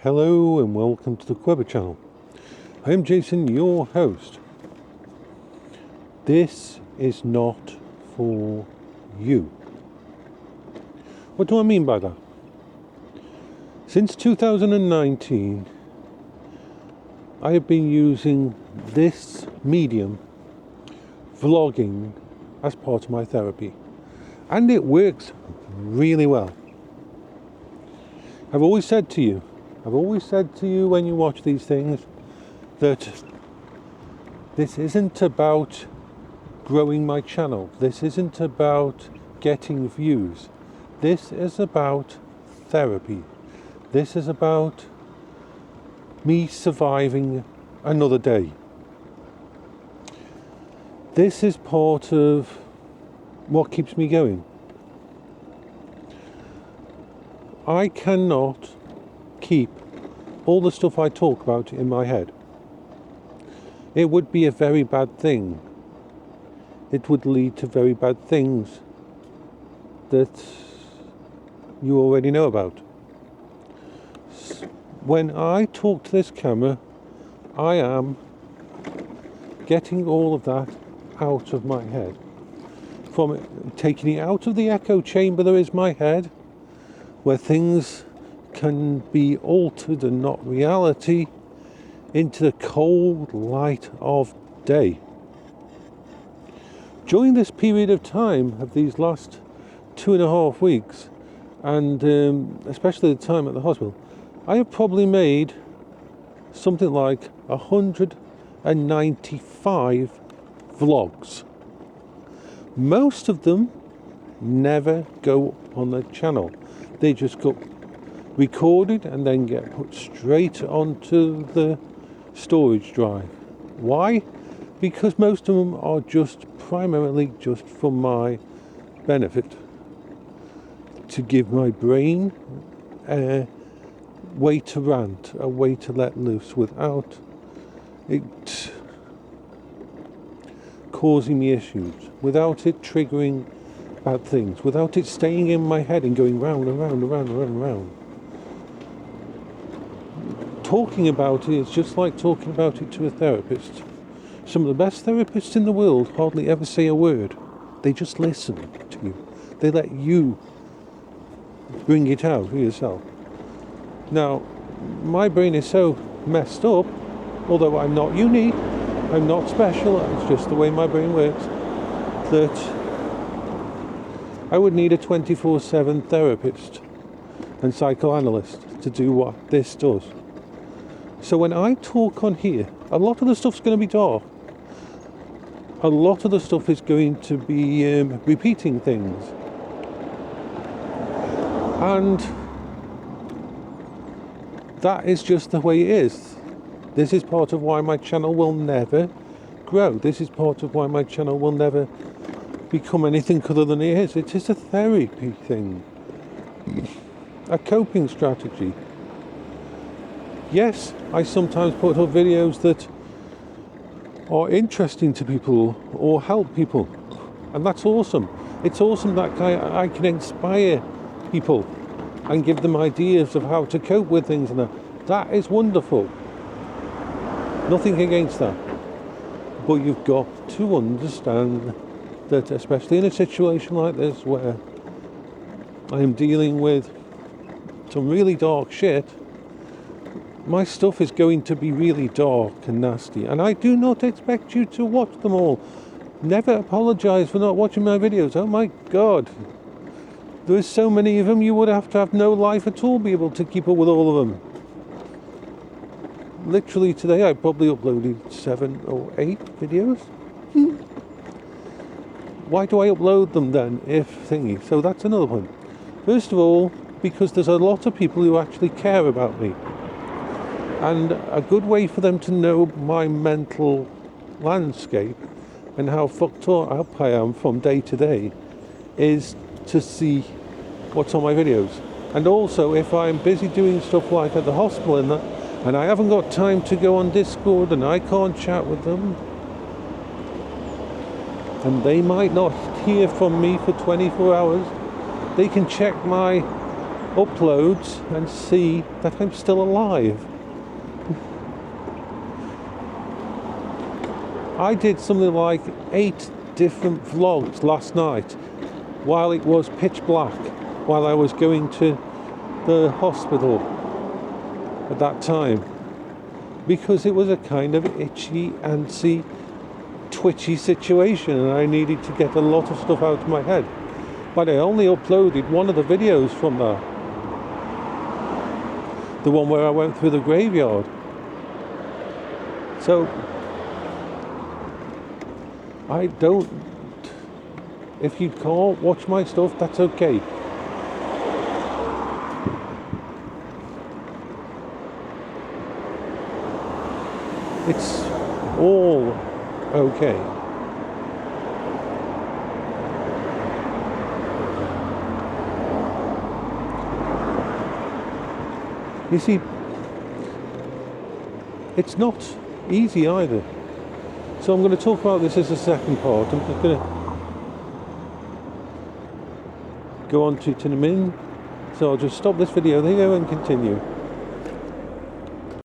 Hello and welcome to the Quibber channel. I am Jason, your host. This is not for you. What do I mean by that? Since 2019, I have been using this medium, vlogging, as part of my therapy. And it works really well. I've always said to you when you watch these things that this isn't about growing my channel. This isn't about getting views. This is about therapy. This is about me surviving another day. This is part of what keeps me going. I cannot keep all the stuff I talk about in my head. It would be a very bad thing. It would lead to very bad things that you already know about. When I talk to this camera, I am getting all of that out of my head. From taking it out of the echo chamber there is my head, where things can be altered and not reality, into the cold light of day. During this period of time, of these last 2.5 weeks, and especially the time at the hospital, I have probably made something like 195 vlogs. Most of them never go on the channel. They just got recorded and then get put straight onto the storage drive. Why? Because most of them are just primarily just for my benefit, to give my brain a way to rant, a way to let loose without it causing me issues, without it triggering bad things, without it staying in my head and going round and round and round and round and round. Talking about it is just like talking about it to a therapist. Some of the best therapists in the world hardly ever say a word. They just listen to you. They let you bring it out for yourself. Now, my brain is so messed up, although I'm not unique, I'm not special, it's just the way my brain works, that I would need a 24/7 therapist and psychoanalyst to do what this does. So when I talk on here, a lot of the stuff's going to be dark. A lot of the stuff is going to be repeating things. And that is just the way it is. This is part of why my channel will never grow. This is part of why my channel will never become anything other than it is. It is a therapy thing, a coping strategy. Yes, I sometimes put up videos that are interesting to people or help people, and that's awesome. It's awesome that I can inspire people and give them ideas of how to cope with things, and that is wonderful. Nothing against that. But you've got to understand that, especially in a situation like this where I am dealing with some really dark shit, my stuff is going to be really dark and nasty, and I do not expect you to watch them all. Never apologise for not watching my videos. Oh my god, there is so many of them, you would have to have no life at all to be able to keep up with all of them. Literally today I probably uploaded 7 or 8 videos. Why do I upload them then if thingy? So that's another point. First of all, because there's a lot of people who actually care about me. And a good way for them to know my mental landscape and how fucked up I am from day to day is to see what's on my videos. And also, if I'm busy doing stuff like at the hospital and that, and I haven't got time to go on Discord and I can't chat with them, and they might not hear from me for 24 hours, they can check my uploads and see that I'm still alive. I did something like 8 different vlogs last night while it was pitch black, while I was going to the hospital at that time, because it was a kind of itchy, antsy, twitchy situation and I needed to get a lot of stuff out of my head. But I only uploaded one of the videos from that, the one where I went through the graveyard. So I don't, if you can't watch my stuff, that's okay. It's all okay. You see, it's not easy either. So I'm going to talk about this as a second part. I'm just going to go on to Tin Min. So I'll just stop this video there and continue.